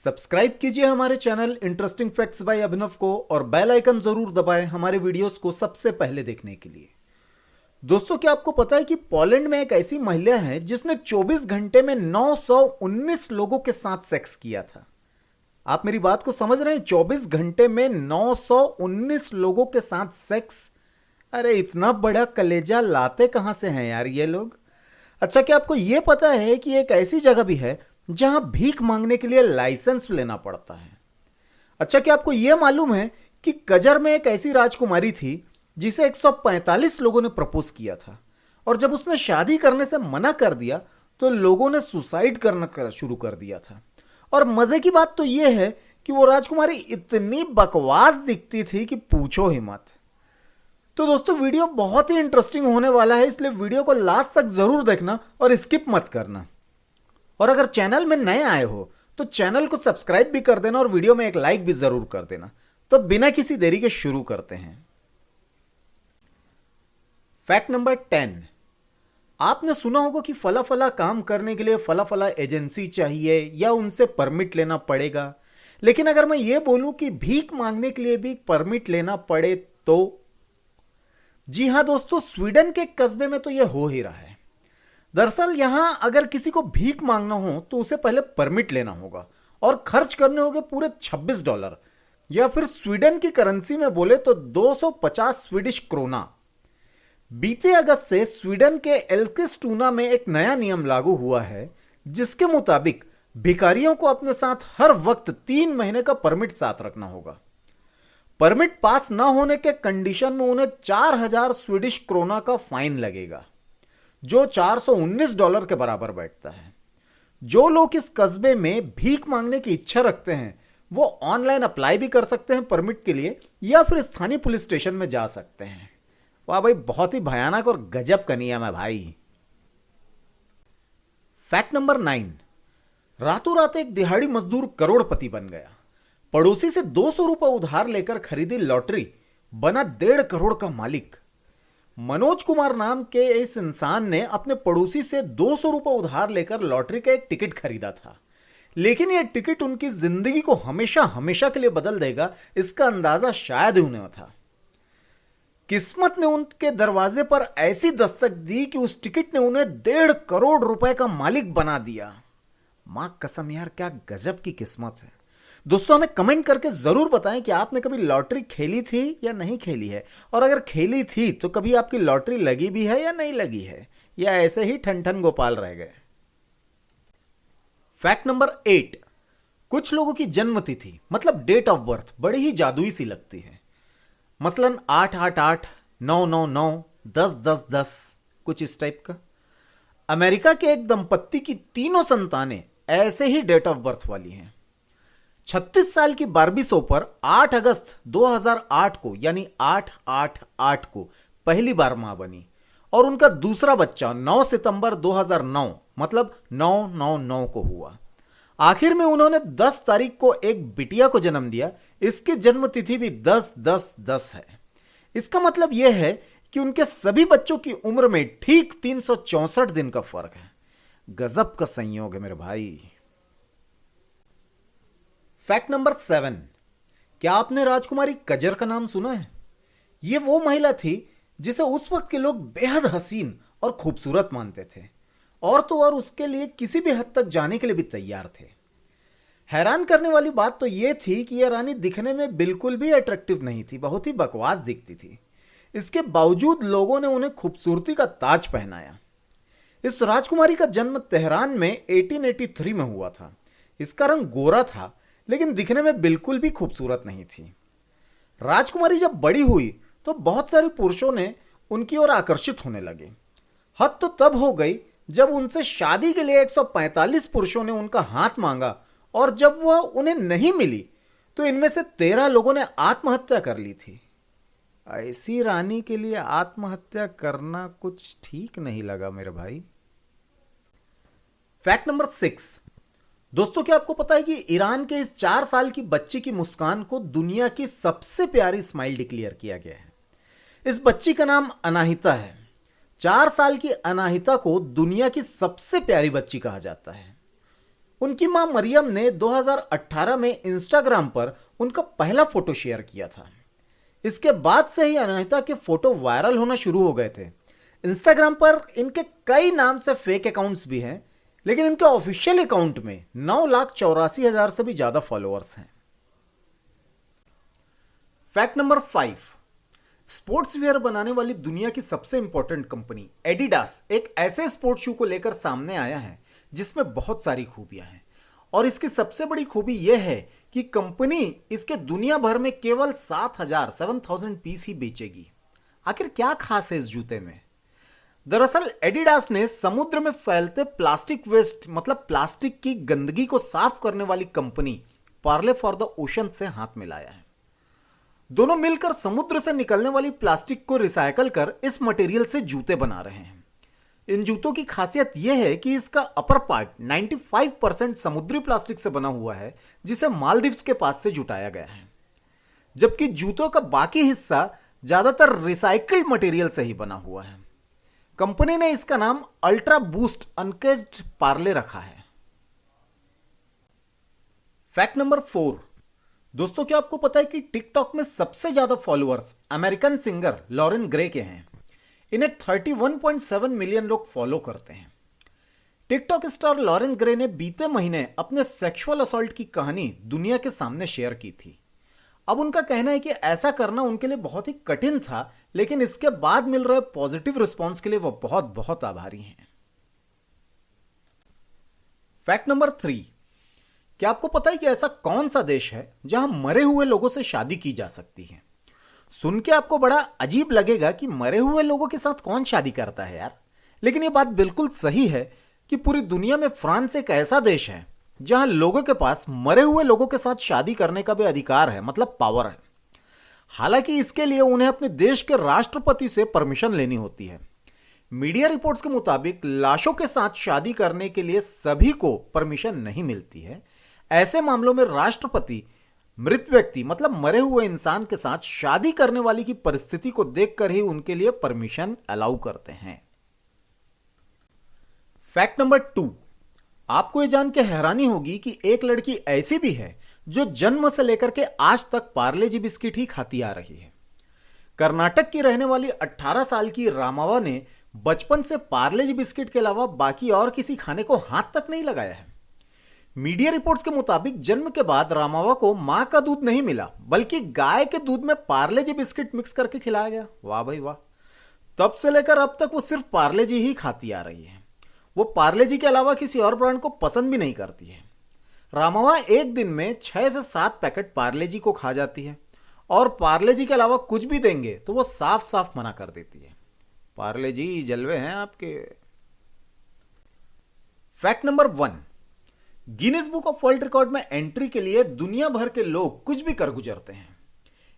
Subscribe कीजिए हमारे channel interesting facts bye अभिनव को और बेल आइकन जरूर दबाएं हमारे वीडियोस को सबसे पहले देखने के लिए। दोस्तों, क्या आपको पता है कि पोलैंड में एक ऐसी महिला है जिसने 24 घंटे में 919 लोगों के साथ सेक्स किया था। आप मेरी बात को समझ रहे हैं? 24 घंटे में 919 लोगों के साथ सेक्स। अरे इतना बड़ा कलेजा लाते कहां से हैं यार ये लोग। अच्छा, क्या आपको यह पता है कि एक ऐसी जगह भी है जहां भीख मांगने के लिए लाइसेंस लेना पड़ता है? अच्छा, क्या आपको यह मालूम है कि कजर में एक ऐसी राजकुमारी थी जिसे 145 लोगों ने प्रपोज किया था और जब उसने शादी करने से मना कर दिया तो लोगों ने सुसाइड करना शुरू कर दिया था। और मजे की बात तो यह है कि वो राजकुमारी इतनी बकवास दिखती थी कि पूछो ही मत। तो दोस्तों, वीडियो बहुत ही इंटरेस्टिंग होने वाला है, इसलिए वीडियो को लास्ट तक जरूर देखना और स्किप मत करना। और अगर चैनल में नए आए हो तो चैनल को सब्सक्राइब भी कर देना और वीडियो में एक लाइक भी जरूर कर देना। तो बिना किसी देरी के शुरू करते हैं। Fact number 10। आपने सुना होगा कि फला फला काम करने के लिए फला फला एजेंसी चाहिए या उनसे परमिट लेना पड़ेगा। लेकिन अगर मैं ये बोलूं कि भीख मांगने के लिए भी परमिट लेना पड़े तो? जी हां दोस्तों, स्वीडन के कस्बे में तो यह हो ही रहा है। दरअसल यहां अगर किसी को भीख मांगना हो तो उसे पहले परमिट लेना होगा और खर्च करने होंगे पूरे $26, या फिर स्वीडन की करेंसी में बोले तो 250 स्वीडिश क्रोना। बीते अगस्त से स्वीडन के एल्किस्टूना में एक नया नियम लागू हुआ है जिसके मुताबिक भिखारियों को अपने साथ हर वक्त 3 महीने का परमिट साथ रखना होगा। परमिट पास न होने के कंडीशन में उन्हें 4000 स्वीडिश क्रोना का फाइन लगेगा, जो $419 के बराबर बैठता है। जो लोग इस कस्बे में भीख मांगने की इच्छा रखते हैं वो ऑनलाइन अप्लाई भी कर सकते हैं परमिट के लिए या फिर स्थानीय पुलिस स्टेशन में जा सकते हैं। वाह भाई, बहुत ही भयानक और गजब का नियम है भाई। Fact number 9। रातों रात एक दिहाड़ी मजदूर करोड़पति बन गया। पड़ोसी से 200 रुपए उधार लेकर खरीदी लॉटरी, बना 1.5 करोड़ का मालिक। मनोज कुमार नाम के इस इंसान ने अपने पड़ोसी से 200 रुपए उधार लेकर लॉटरी का एक टिकट खरीदा था, लेकिन यह टिकट उनकी जिंदगी को हमेशा हमेशा के लिए बदल देगा इसका अंदाजा शायद ही उन्हें था। किस्मत ने उनके दरवाजे पर ऐसी दस्तक दी कि उस टिकट ने उन्हें 1.5 करोड़ रुपए का मालिक बना दिया। मां कसम यार, क्या गजब की किस्मत है। दोस्तों, हमें कमेंट करके जरूर बताएं कि आपने कभी लॉटरी खेली थी या नहीं खेली है, और अगर खेली थी तो कभी आपकी लॉटरी लगी भी है या नहीं लगी है, या ऐसे ही ठन ठन गोपाल रह गए। Fact number 8। कुछ लोगों की जन्म तिथि मतलब डेट ऑफ बर्थ बड़ी ही जादुई सी लगती है। मसलन 888, 999, 1010, कुछ इस टाइप का। अमेरिका के एक दंपत्ति की तीनों संतानें ऐसे ही डेट ऑफ बर्थ वाली हैं। 36 साल की बार्बी सोपर 8 अगस्त 2008 को यानी 888 को पहली बार मां बनी और उनका दूसरा बच्चा 9 सितंबर 2009 मतलब 999 को हुआ। आखिर में उन्होंने 10 तारीख को एक बिटिया को जन्म दिया। इसकी जन्म तिथि भी 10-10-10 है। इसका मतलब यह है कि उनके सभी बच्चों की उम्र में ठीक 364 दिन का फर्क है। गजब का संयोग है मेरे भाई। Fact number 7। क्या आपने राजकुमारी कजर का नाम सुना है? यह वो महिला थी जिसे उस वक्त के लोग बेहद हसीन और खूबसूरत मानते थे, और तो और उसके लिए किसी भी हद तक जाने के लिए भी तैयार थे। हैरान करने वाली बात तो यह थी कि यह रानी दिखने में बिल्कुल भी अट्रैक्टिव नहीं थी, बहुत ही बकवास दिखती थी। इसके बावजूद लोगों ने उन्हें खूबसूरती का ताज पहनाया। इस राजकुमारी का जन्म तेहरान में 1883 में हुआ था। इसका रंग गोरा था लेकिन दिखने में बिल्कुल भी खूबसूरत नहीं थी। राजकुमारी जब बड़ी हुई तो बहुत सारे पुरुषों ने उनकी ओर आकर्षित होने लगे। हद तो तब हो गई जब उनसे शादी के लिए 145 पुरुषों ने उनका हाथ मांगा, और जब वह उन्हें नहीं मिली तो इनमें से 13 लोगों ने आत्महत्या कर ली थी। ऐसी रानी के लिए आत्महत्या करना कुछ ठीक नहीं लगा मेरे भाई। Fact number 6। दोस्तों, क्या आपको पता है कि ईरान के इस 4 साल की बच्ची की मुस्कान को दुनिया की सबसे प्यारी स्माइल डिक्लेयर किया गया है। इस बच्ची का नाम अनाहिता है। 4 साल की अनाहिता को दुनिया की सबसे प्यारी बच्ची कहा जाता है। उनकी मां मरियम ने 2018 में इंस्टाग्राम पर उनका पहला फोटो शेयर किया था। इसके बाद से ही अनहिता के फोटो वायरल होना शुरू हो गए थे। इंस्टाग्राम पर इनके कई नाम से फेक अकाउंट्स भी हैं, लेकिन इनके ऑफिशियल अकाउंट में 9,84,000 से भी ज्यादा फॉलोअर्स हैं। फैक्ट नंबर 5, स्पोर्ट्स वियर बनाने वाली दुनिया की सबसे इंपॉर्टेंट कंपनी एडिडास एक ऐसे स्पोर्ट्स शू को लेकर सामने आया है जिसमें बहुत सारी खूबियां हैं, और इसकी सबसे बड़ी खूबी यह है कि कंपनी इसके दुनिया भर में केवल 7,000 पीस ही बेचेगी। आखिर क्या खास है इस जूते में? दरअसल एडिडास ने समुद्र में फैलते प्लास्टिक वेस्ट मतलब प्लास्टिक की गंदगी को साफ करने वाली company Parle for the ocean से हाथ मिलाया है। दोनों मिलकर समुद्र से निकलने वाली प्लास्टिक को रिसाइकल कर इस मटेरियल से जूते बना रहे हैं। इन जूतों की खासियत यह है कि इसका अपर पार्ट 95% समुद्री प्लास्टिक से बना हुआ है, जिसे मालदीव्स के पास से जुटाया गया है, जबकि जूतों का बाकी हिस्सा ज्यादातर रिसाइकल्ड मटेरियल से ही बना हुआ है। कंपनी ने इसका नाम अल्ट्रा बूस्ट अनकेज्ड पार्ले रखा है। फैक्ट नंबर 4, दोस्तों क्या आपको पता है कि टिकटॉक में सबसे ज्यादा followers American singer Loren Gray के हैं। इन्हें 31.7 मिलियन लोग फॉलो करते हैं। टिकटॉक स्टार लॉरेन ग्रे ने बीते महीने अपने सेक्सुअल असॉल्ट की कहानी दुनिया के सामने शेयर की थी। अब उनका कहना है कि ऐसा करना उनके लिए बहुत ही कठिन था, लेकिन इसके बाद मिल रहे पॉजिटिव रिस्पॉन्स के लिए वो बहुत बहुत आभारी हैं। फैक्ट नंबर 3, क्या आपको पता है कि ऐसा कौन सा देश है जहां मरे हुए लोगों से शादी की जा सकती है? सुन के आपको बड़ा अजीब लगेगा कि मरे हुए लोगों के साथ कौन शादी करता है यार, लेकिन यह बात बिल्कुल सही है कि पूरी दुनिया में फ्रांस एक ऐसा देश है जहां लोगों के पास मरे हुए लोगों के साथ शादी करने का भी अधिकार है, मतलब पावर है। हालांकि इसके लिए उन्हें अपने देश के राष्ट्रपति से परमिशन लेनी होती है। मीडिया रिपोर्ट्स के मुताबिक लाशों के साथ शादी करने के लिए सभी को परमिशन नहीं मिलती है। ऐसे मामलों में राष्ट्रपति मृत व्यक्ति मतलब मरे हुए इंसान के साथ शादी करने वाली की परिस्थिति को देखकर ही उनके लिए परमिशन अलाउ करते हैं। फैक्ट नंबर 2, आपको यह जान के हैरानी होगी कि एक लड़की ऐसी भी है जो जन्म से लेकर के आज तक पार्ले जी बिस्किट ही खाती आ रही है। कर्नाटक की रहने वाली 18 साल की रामावा ने बचपन से पार्ले जी बिस्किट के अलावा बाकी और किसी खाने को हाथ तक नहीं लगाया है। मीडिया रिपोर्ट्स के मुताबिक जन्म के बाद रामावा को मां का दूध नहीं मिला, बल्कि गाय के दूध में पार्ले जी बिस्किट मिक्स करके खिलाया गया। वाह भाई वाह। तब से लेकर अब तक वो सिर्फ पार्ले जी ही खाती आ रही है। वो पार्ले जी के अलावा किसी और ब्रांड को पसंद भी नहीं करती है। रामावा एक दिन में 6 से 7 पैकेट पार्ले जी को खा जाती है, और पार्ले जी के अलावा कुछ भी देंगे तो वो साफ साफ मना कर देती है। पार्ले जी जलवे हैं आपके। Fact number 1, Guinness book of world record में एंट्री के लिए दुनिया भर के लोग कुछ भी कर गुजरते हैं।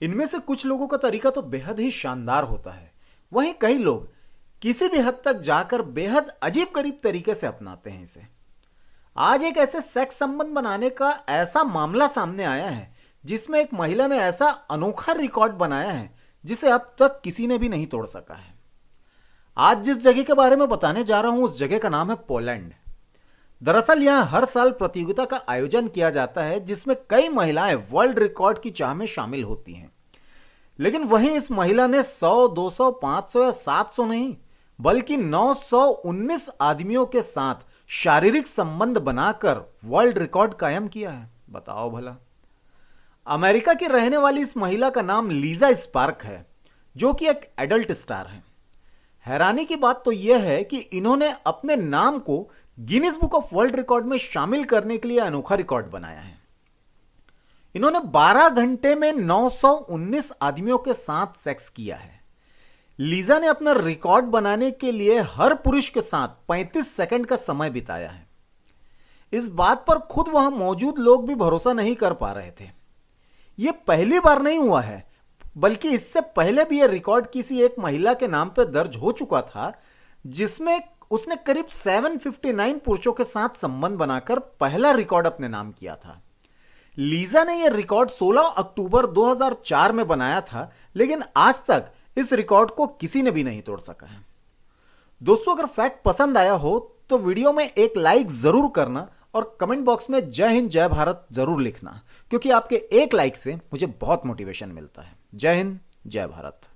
इनमें से कुछ लोगों का तरीका तो बेहद ही शानदार होता है, वहीं कई लोग किसी भी हद तक जाकर बेहद अजीब गरीब तरीके से अपनाते हैं इसे। आज एक ऐसे सेक्स संबंध बनाने का ऐसा मामला सामने आया है जिसमें एक महिला ने ऐसा अनोखा रिकॉर्ड बनाया है जिसे अब तक किसी ने भी नहीं तोड़ सका है। आज जिस जगह के बारे में बताने जा रहा हूं उस जगह का नाम है पोलैंड। दरअसल यहां हर साल प्रतियोगिता का आयोजन किया जाता है जिसमें कई महिलाएं वर्ल्ड रिकॉर्ड की चाह में शामिल होती हैं, लेकिन वहीं इस महिला ने 100, 200, 500 या 700 नहीं बल्कि 919 आदमियों के साथ शारीरिक संबंध बनाकर वर्ल्ड रिकॉर्ड कायम किया है। बताओ भला। अमेरिका की रहने वाली इस महिला का नाम लीजा स्पार्क है, जो कि एक एडल्ट स्टार है। हैरानी की बात तो यह है कि इन्होंने अपने नाम को Guinness book of world record में शामिल करने के लिए अनोखा रिकॉर्ड बनाया है। इन्होंने 12 घंटे में 919 आदमियों के साथ सेक्स किया है। लीजा ने अपना रिकॉर्ड बनाने के लिए हर पुरुष के साथ 35 सेकंड का समय बिताया है। इस बात पर खुद वहां मौजूद लोग भी भरोसा नहीं कर पा रहे थे। यह पहली बार नहीं हुआ है, बल्कि इससे पहले भी यह रिकॉर्ड किसी एक महिला के नाम पर दर्ज हो चुका था, जिसमें उसने करीब 759 पुरुषों के साथ संबंध बनाकर पहला रिकॉर्ड अपने नाम किया था। लीजा ने यह रिकॉर्ड 16 अक्टूबर 2004 में बनाया था, लेकिन आज तक इस रिकॉर्ड को किसी ने भी नहीं तोड़ सका है। दोस्तों, अगर फैक्ट पसंद आया हो तो वीडियो में एक लाइक जरूर करना और कमेंट बॉक्स में जय हिंद जय भारत जरूर लिखना, क्योंकि आपके एक लाइक से मुझे बहुत मोटिवेशन मिलता है। जय हिंद जय भारत।